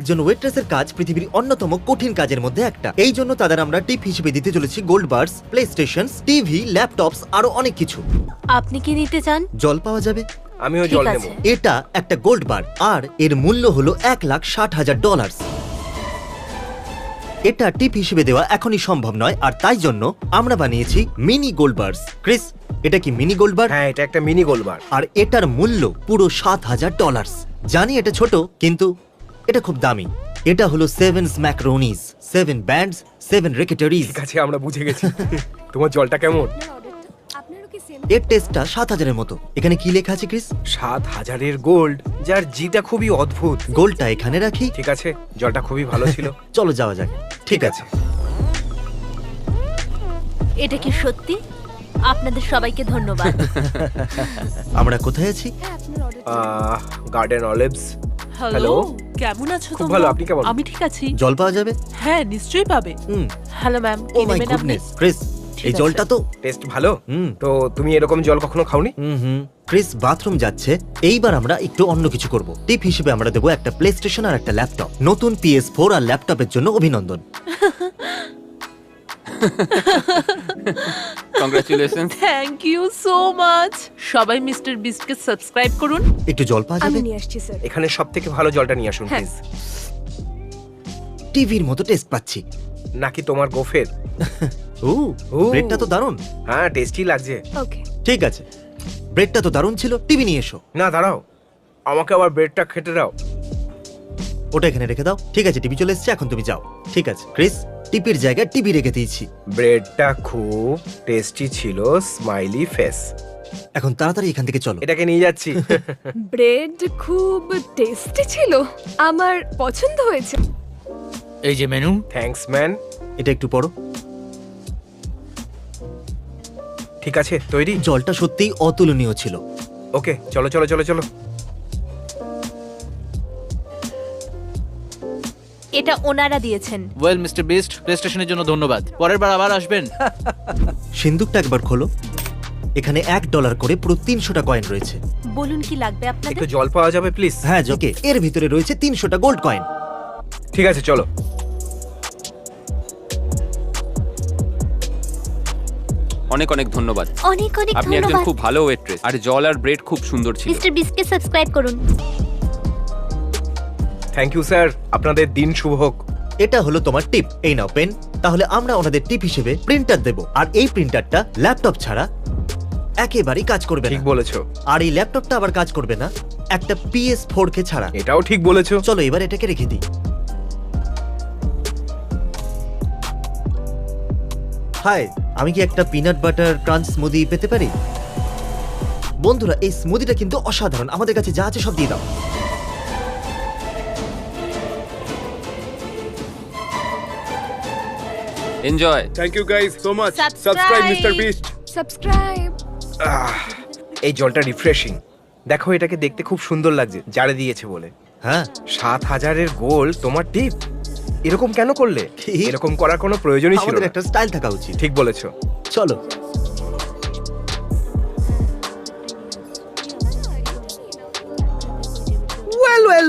একজন ওয়েট্রেসের কাজ পৃথিবীর অন্যতম কঠিন কাজের মধ্যে একটা। এই জন্য তাদের আমরা টিপ হিসেবে দিতে চলেছি gold bars, PlayStation, TV, laptops আরো অনেক কিছু। আপনি কি নিতে চান? জল পাওয়া যাবে। আমিও ঠিক জল আছে। নেব। এটা একটা গোল্ড বার আর এর মূল্য হলো $1,60,000। এটা টিপ হিসেবে দেওয়া এখনই সম্ভব নয়, আর তাই জন্য আমরা বানিয়েছি মিনি গোল্ড বার্স। ক্রিস, এটা কি মিনি গোল্ড বার? হ্যাঁ, এটা একটা মিনি গোল্ড বার। আর এটার মূল্য পুরো $7,000। জানি এটা ছোট, কিন্তু এটা খুব দামি। এটা হলো 7 ম্যাকারোনিস, 7 ব্যান্ডস, 7 রেকেটারিজ। ঠিক আছে, আমরা বুঝে গেছি। তোমার জলটা কেমন? এর টেস্টটা 7,000-এর মতো। এখানে কি লেখা আছে ক্রিস? 7,000-এর গোল্ড, যার জিটা খুবই অদ্ভুত। গোল্ডটা এখানে রাখি। ঠিক আছে, জলটা খুবই ভালো ছিল। চলো যাওয়া যাক। ঠিক আছে। এটা কি সত্যি? আপনাদের সবাইকে ধন্যবাদ। আমরা কোথায় আছি? Garden olives. Hello, hello. কেমন আছো খুব তোমরা? ভালো, আপনি কেমন? আমি ঠিক আছি। জল পাওয়া যাবে? হ্যাঁ, নিশ্চয়ই পাবে। হ্যালো ম্যাম, ও কি মাই নেবেন আপনি? গুডনেস, ক্রিস, ঠিক এই আছে। জলটা তো টেস্ট ভালো। হুম। তো তুমি এরকম জল কখনো খাওনি? ক্রিস বাথরুম যাচ্ছে। এইবার আমরা একটু অন্য কিছু করব। টিপ হিসেবে আমরা দেবো একটা প্লে স্টেশন আর একটা ল্যাপটপ। নতুন PS4 আর ল্যাপটপের জন্য অভিনন্দন। Congratulation. Thank you so much. সবাই মিস্টার বিস্টকে সাবস্ক্রাইব করুন। একটু জল পাওয়া যাবে? এখানে সবথেকে ভালো জলটা নিয়ে আসুন হ্যাঁ। প্লিজ। টিভির মতো টেস্ট পাচ্ছি। নাকি তোমার গোফের? ও, ও। ব্রেডটা তো দারুণ। হ্যাঁ, টেস্টি লাগছে। ঠিক আছে, ব্রেডটা তো দারুণ ছিল। টিভি নিয়ে এসো। না, দাঁড়াও, আমাকে আবার ব্রেডটা খেতে দাও। ওটা এখানে রেখে দাও। ঠিক আছে, টিভি চলে এসেছে, এখন তুমি যাও। ঠিক আছে ক্রিস, টিপির জায়গায় টিভি রেখে দিয়েছি। ব্রেডটা খুব টেস্টি ছিল, স্মাইলি ফেস। এখন তাড়াতাড়ি এখান থেকে চলো। এটাকে নিয়ে যাচ্ছি। ব্রেড খুব টেস্টি ছিল, আমার পছন্দ হয়েছে। এই যে মেনু। Thanks man. এটা একটু পড়ো। ঠিক আছে, তৈরি? জলটা সত্যিই অতুলনীয় ছিল। ওকে, চলো চলো চলো চলো। এটা ওনারা দিয়েছেন। ওয়েল মিস্টার বিস্ট, প্লে স্টেশনের জন্য ধন্যবাদ। পরের বার আবার আসবেন। সিন্দুকটা একবার খোলো। এখানে $1 করে পুরো 300টা কয়েন রয়েছে। বলুন কি লাগবে আপনাদের? একটু জল পাওয়া যাবে প্লিজ? হ্যাঁ জকে, এর ভিতরে রয়েছে 300টা গোল্ড কয়েন। ঠিক আছে, চলো। অনেক অনেক ধন্যবাদ। অনেক অনেক আপনি একজন ধন্যবাদ। খুব ভালো ওয়েট্রেস, আর জল আর ব্রেড খুব সুন্দর ছিল। মিস্টার বিস্টকে সাবস্ক্রাইব করুন। থ্যাংক ইউ স্যার, আপনাদের দিন শুভ হোক। এটা হলো তোমার টিপ। এই নাও পেন। তাহলে আমরা ওনাদের টিপ হিসেবে প্রিন্টার দেব, আর এই প্রিন্টারটা ল্যাপটপ ছাড়া একেবারেই কাজ করবে ঠিক না। বলেছো। আর এই ল্যাপটপটা আবার কাজ করবে না একটা PS4 কে ছাড়া। এটাও ঠিক বলেছো। চলো এবার এটাকে রেখে দিই। হাই, আমি কি একটা পিনাট বাটার ক্রাঞ্চ স্মুদি পেতে পারি? বন্ধুরা, এই স্মুদিটা কিন্তু অসাধারণ। আমাদের কাছে যা আছে সব দিয়ে দাও। Enjoy. Thank you guys so much. Subscribe. Mr. Beast. Subscribe. এই জলটা রিফ্রেশিং। দেখো, এটাকে দেখতে খুব সুন্দর লাগছে, জারে দিয়েছে বলে। হ্যাঁ, 7,000-এর গোল্ড তোমার টিপ। এরকম কেন করলে? কি? এরকম করার কোনো প্রয়োজনই ছিল আমাদের না। একটা স্টাইল থাকা উচিত। ঠিক বলেছো। চলো।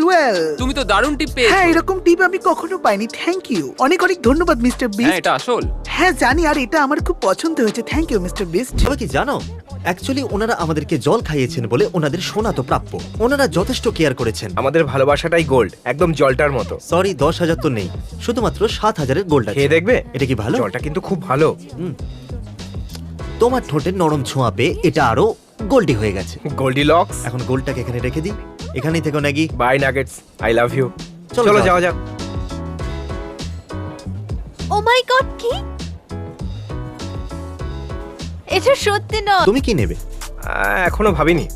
ওয়েল তুমি তো দারুণ টিপ হ্যাঁ, পেয়েছো। এরকম টিপ আমি কখনো পাইনি। থ্যাংক ইউ, অনেক অনেক ধন্যবাদ মিস্টার হ্যাঁ, বিস্ট। এটা আসল। হ্যাঁ জানি, আর এটা আমার খুব পছন্দ হয়েছে। Thank you mister Beast. তবে কি জানো, অ্যাকচুয়ালি ওনারা আমাদেরকে জল খাইয়েছেন বলে ওনাদের সোনা তো প্রাপ্য। ওনারা যথেষ্ট কেয়ার করেছেন। আমাদের ভালোবাসাটাই গোল্ড, একদম জলটার মতো। সরি, 10,000 তো নেই, শুধুমাত্র 7,000-এর গোল্ড আছে। খেয়ে দেখবে? এটা কি ভালো? জলটা কিন্তু খুব ভালো। তোমার ঠোঁটের নরম ছোঁয়া পেয়ে এটা আরো গোল্ডি হয়ে গেছে। Goldilocks. এখন গোল্ডটাকে এখানে রেখে দিই। এখানেই থেকো নাকি? Bye nuggets, I love you. চলো, চলো যাও। যাওয়া যাক। ও মাই গড, কি? এটা সত্যি নয়। তুমি কি নেবে? এখনো ভাবিনি।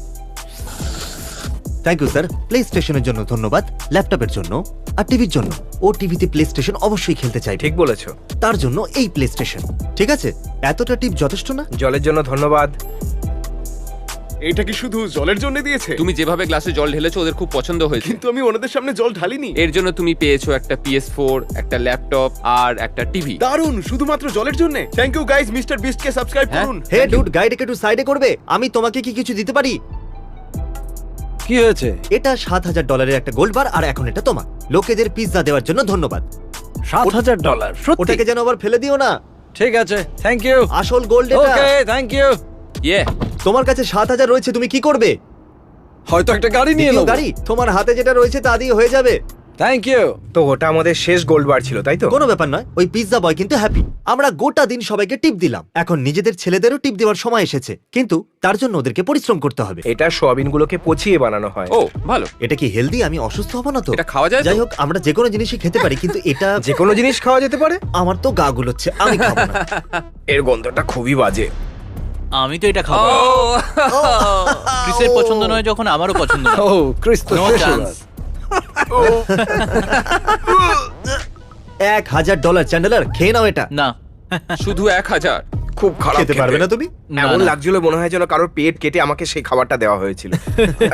Thank you sir. প্লে স্টেশনের জন্য ধন্যবাদ, ল্যাপটপের জন্য আর টিভির জন্য। ও টিভিতে প্লে স্টেশন অবশ্যই খেলতে চাইবে। ঠিক বলেছো। তার জন্য এই প্লে স্টেশন। ঠিক আছে, এতটা টিপ যথেষ্ট না? জলের জন্য ধন্যবাদ। এটা কি শুধু জলের জন্য দিয়েছে? তুমি যেভাবে গ্লাসে জল ঢেলেছো ওদের খুব পছন্দ হয়েছে। কিন্তু আমি ওনাদের সামনে জল ঢালিনি। এর জন্য তুমি পেয়েছো একটা PS4, একটা ল্যাপটপ আর একটা টিভি। দারুণ, শুধুমাত্র জলের জন্য। Thank you guys, mister Beast কে সাবস্ক্রাইব হ্যাঁ? করুন। হে ডুড, গাইডকে একটু সাইডে করবে? আমি তোমাকে কি কিছু দিতে পারি? কি হয়েছে? এটা $7,000 একটা গোল্ড বার, আর এখন এটা তোমার। লোকেদের পিৎজা দেওয়ার জন্য ধন্যবাদ। $7,000 সত্যি? ওটাকে যেন আবার ফেলে দিও না। ঠিক আছে, থ্যাংক ইউ। আসল গোল্ড এটা। ওকে, থ্যাংক ইউ। ইয়ে তোমার কাছে 7,000 রয়েছে, তুমি কি করবে? হয়তো একটা গাড়ি নিয়ে দ্বিতীয় নেব। গাড়ি? তোমার হাতে যেটা রয়েছে তা দিয়ে হয়ে যাবে। Thank you. তো ওটা আমাদের শেষ গোল্ড বার ছিল, তাই তো? কোনো ব্যাপার নয়, ওই পিৎজা বয় কিন্তু হ্যাপি। আমরা গোটা দিন সবাইকে টিপ দিলাম, এখন নিজেদের ছেলেদেরও টিপ দেওয়ার সময় এসেছে, কিন্তু তার জন্য ওদেরকে পরিশ্রম করতে হবে। এটা সোয়াবিন গুলোকে পচিয়ে বানানো হয়। ও ভালো। এটা কি হেলদি? আমি অসুস্থ হব না তো? এটা খাওয়া যায় তো? যাই হোক, আমরা যে কোনো জিনিসই খেতে পারি, কিন্তু এটা যে কোনো জিনিস খাওয়া যেতে পারে। আমার তো গা গুলোচ্ছে, আমি খাবো না। এর গন্ধটা খুবই বাজে। আমি তো এটা খাবো। ক্রিসের পছন্দ নয় যখন আমারও পছন্দ না। ও ক্রিস তো No শেষ হয়ে chance. গেছে। $1,000 চ্যান্ডেলার, খেয়ে নাও এটা। না, শুধু 1000? খুব খারাপ খেতে পারবে না তুমি? না, এমন না। লাগছিল মনে হয় যেন কারোর পেট কেটে আমাকে সেই খাবারটা দেওয়া হয়েছিল।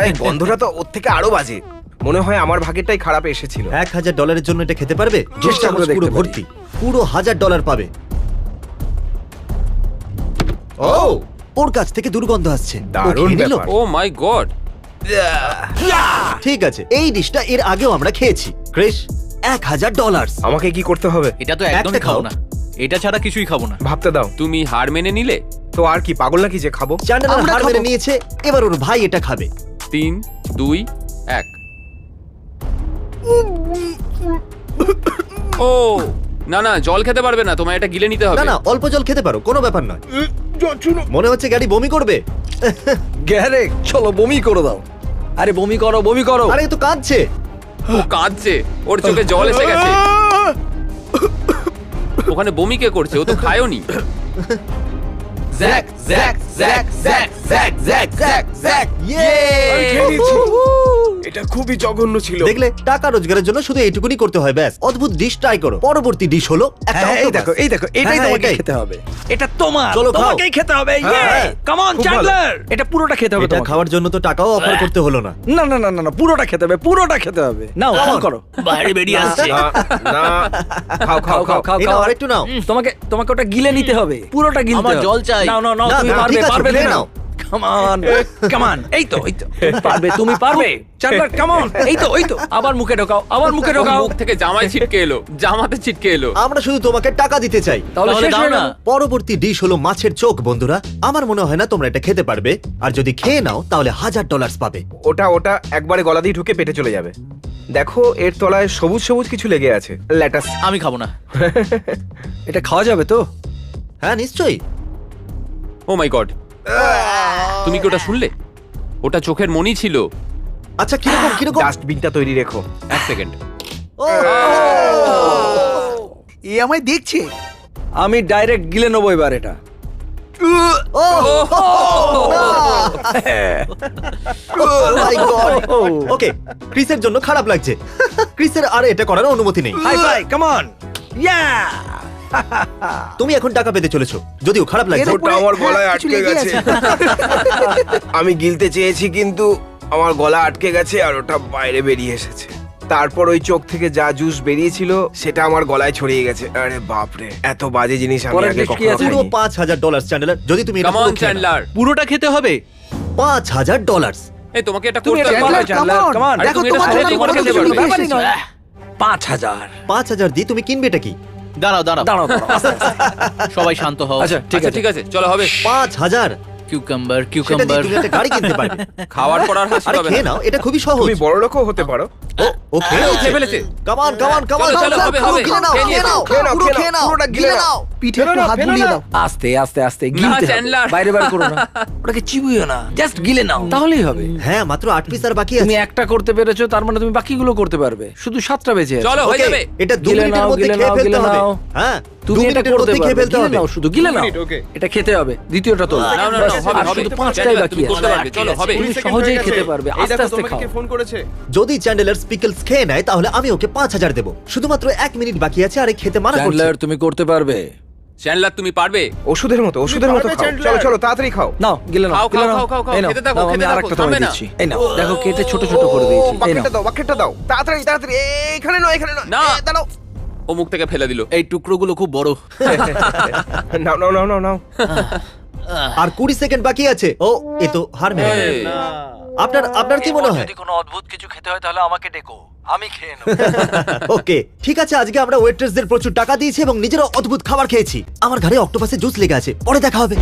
এই গন্ধটা তো ওর থেকে আরো বাজে। মনে হয় আমার ভাগেরটাই খারাপ এসেছিল। $1,000 জন্য এটা খেতে পারবে? চেষ্টা করে দেখতে পুরো পারি। ভর্তি, পুরো $1,000 পাবে। ও, ওর কাছ থেকে দুর্গন্ধ আসছে। ও দারুণ খেয়ে নিল? ব্যাপার। ও মাই গড। ঠিক আছে, এই ডিশটা এর আগেও আমরা খেয়েছি। ক্রিস, $1,000। আমাকে কি করতে হবে? এটা তো একদমই একটা খাবো খাও। না। এটা ছাড়া কিছুই খাবো না। ভাবতে দাও। তুমি হার মেনে নিলে? তো আর কি, পাগল নাকি যে খাবো? চ্যান্ডেলার আমরা হার মেনে খাবো। নিয়েছে, এবার ওর ভাই এটা খাবে। 3, 2, 1। ও না না, জল খেতে পারবে না, তোমায় এটা গিলে নিতে হবে। না না, অল্প জল খেতে পারো, কোনো ব্যাপার নয়। মনে হচ্ছে গাড়ি বমি করবে। গ্যারেক, চলো বমি করে দাও। আরে বমি করো, বমি করো। আরে এ তো কাঁদছে। ও কাঁদছে, ওর চোখে জল এসে গেছে। ওখানে বমি কে করছে? ও তো খায়ওনি। Jack Jack Jack Jack Jack Jack Jack Jack. আমি খেয়ে নিয়েছি। এটা খুবই জঘন্য ছিল। দেখলে, টাকা রোজগারের জন্য শুধু এইটুকুনি করতে হয়, ব্যাস। অদ্ভুত ডিশ ট্রাই করো। পরবর্তী ডিশ হলো একটা হ্যাঁ, এই octopus। দেখো, এই দেখো, এটাই হ্যাঁ, তোমাকে এটাই। খেতে হবে। এটা তোমার, চলো খাও। তোমাকেই খেতে হবে। হ্যাঁ, কাম অন খুব ভালো। চ্যান্ডলার, এটা পুরোটা খেতে হবে এটা তোমাকে। খাওয়ার জন্য তো টাকাও অফার করতে হলো না। না না না না না, পুরোটা খেতে হবে, পুরোটা খেতে হবে। নাও, Come অন on. করো। বাইরে বেরিয়ে আসছে। না, না, খাও খাও খাও। এই নাও, আরেকটু নাও। তোমাকে ওটা গিলে নিতে হবে, পুরোটা গিলতে আমার হবে। জল চাই। নাও নাও নাও, না, তুমি না, পারবে, ঠিক আছে, পারবে, খেয়ে তুমি নাও। নাও। কাম অন, কাম অন। এই তো, এই তো, তুমি পারবে, তুমি পারবে। Chandler, come on. এই তো, এই তো। আবার মুখে ঢোকাও, আবার মুখে ওর ঢোকাও। মুখ থেকে জামাই ছিটকে এলো, জামাতে ছিটকে এলো। আমরা শুধু তোমাকে টাকা দিতে চাই। তাহলে তাহলে শেষ দাও হয়ে না। গেল। পরবর্তী ডিশ হলো মাছের চোখ। বন্ধুরা, আমার মনে হয় না তোমরা এটা খেতে পারবে, আর যদি খেয়ে নাও তাহলে $1,000 পাবে। ওটা একবারে গলা দিয়ে ঢুকে পেটে চলে যাবে। দেখো, এর তলায় সবুজ সবুজ কিছু লেগে আছে। ল্যাটাস। আমি খাবো না। এটা খাওয়া যাবে তো? হ্যাঁ, নিশ্চয়ই। ও মাই গড, তুমি কি ওটা শুনলে? ওটা চোখের মনি ছিল। আচ্ছা, কিরকম কিরকম? ডাস্টবিনটা তৈরি রেখো। 1 সেকেন্ড। ও, এ আমায় দেখছে। আমি ডাইরেক্ট গিলে নেবো এবার এটা। ও, my God! ওকে, ক্রিসের জন্য খারাপ লাগছে। ক্রিসের আর এটা করার অনুমতি নেই। High five, come on. Yeah! তুমি এখন টাকা পেতে চলেছো, যদিও খারাপ লাগছে। এর উপরে- আমার গলায় হ্যাঁ, কিছু আটকে লেগে গেছে। আছে। আমি গিলতে চেয়েছি, কিন্তু আমার গলা আটকে গেছে আর ওটা বাইরে বেরিয়ে এসেছে। তারপর ওই চোখ থেকে যা জুস বেরিয়েছিল সেটা আমার গলায় ছড়িয়ে গেছে। আরে বাপরে, এত বাজে জিনিস আমি পরের আগে dish কি কখনো আছে? পুরো খাইনি। $5,000 চ্যান্ডেলার, যদি তুমি এটা কাম পুরো অন খেয়ে নাও। চ্যান্ডলার। পুরোটা খেতে হবে। $5,000। এই তোমাকে এটা তুমি করতে এটা হবে। পারো, Chandler, Chandler, come on. come on। আরে দেখো, তুমি এটা তোমার সাথে জন্য তোমার কোনো খেতে কিছু পারবে। ব্যাপারই নয়। 5,000। 5,000 দিয়ে তুমি কিনবে এটা কি? দাঁড়াও দাঁড়াও, দাঁড়াও, দাঁড়াও, আস্তে, আস্তে। সবাই শান্ত হও। আচ্ছা, ঠিক আচ্ছা আছে। ঠিক আছে, চলো হবে। 5,000, কিউকাম্বার সেটা দিয়ে কিউকাম্বার। তুমি একটা গাড়ি কিনতে পারবে। খাওয়ার পর আর হাসি আরে পাবে খেয়ে না। নাও, এটা খুবই সহজ। তুমি বড় লোকও হতে পারো। ও খেয়ে ও খেয়ে ফেলেছে। Come on come on come on. চলো, চলো, হবে, হবে। খেয়ে নাও, খেয়ে খেয়ে নাও, খেয়ে নাও, পুরো খেয়ে খেয়ে নাও, নাও, পুরোটা গিলে নাও। পিঠে একটু হাত বুলিয়ে দাও। আস্তে আস্তে আস্তে গিলতে হবে। চ্যান্ডলার। বাইরে বাইরে করো না। ওটাকে চিবুইও না, জাস্ট গিলে নাও, তাহলেই হবে। হ্যাঁ, মাত্র 8 পিস আর বাকি তুমি আছে। একটা করতে পেরেছো, তার মানে তুমি বাকিগুলো করতে পারবে। শুধু 7টা বেঁচে আছে। চলো হয়ে ওকে, যাবে। এটা 2 গিলে মিনিটের নাও, মধ্যে গিলে খেয়ে নাও, ফেলতে গিলে হবে। নাও। হ্যাঁ, 2 তুমি এটা মিনিটের করতে মধ্যে খেয়ে পারবে। ফেলতে গিলে হবে। নাও, শুধু গিলে নাও। Minute, okay. এটা খেতে হবে। দ্বিতীয়টা তোলো। না, না, না, বাস, হবে, আর হবে। শুধু 5টাই চ্যান্ডলার, বাকি তুমি করতে আছে। পারবে। চলো হবে। তুমি সহজেই খেতে পারবে। আস্তে আস্তে খাও। ফোন করেছে। যদি চ্যান্ডেলার পিকলস খেয়ে নেয় তাহলে আমি ওকে 5,000 দেব। শুধুমাত্র 1 মিনিট বাকি আছে, আর এই খেতে মানা করছে। চ্যান্ডলার, তুমি করতে পারবে। চ্যান্ডলার তুমি পারবে। ওষুধের মতো পারবে, খাও। চ্যান্ডলার। চলো চলো, তাড়াতাড়ি খাও। নাও, গিলে নাও, খাও, গিলে খাও, নাও। খাও, খাও, খাও। এই নাও, খেতে থাকো, নাও, খেতে আমি থাকো, আরেকটা থামবে তোমায় না। দিচ্ছি। এই নাও, দেখো কেটে ছোট ছোট করে দিয়েছি। এই নাও। বাকেটটা দাও, বাকেটটা দাও। তাড়াতাড়ি তাড়াতাড়ি, এখানে নয়, এখানে নয়। না। দাঁড়াও। ও মুখ থেকে ফেলে দিল। এই টুকরোগুলো খুব বড়। নাও নাও নাও নাও নাও। আর 20 সেকেন্ড বাকি আছে। ও, এ তো হার মেনে এই। গেল। আপনার আপনার কি মনে হয়? যদি কোনো অদ্ভুত কিছু খেতে হয় তাহলে আমাকে ডেকো, আমি খেয়ে নেব। ওকে ঠিক আছে, আজকে আমরা ওয়েট্রেসদের প্রচুর টাকা দিয়েছি এবং নিজেরা অদ্ভুত খাবার খেয়েছি। আমার ঘরে অক্টোপাসের জুস লেগে আছে, পরে দেখা হবে।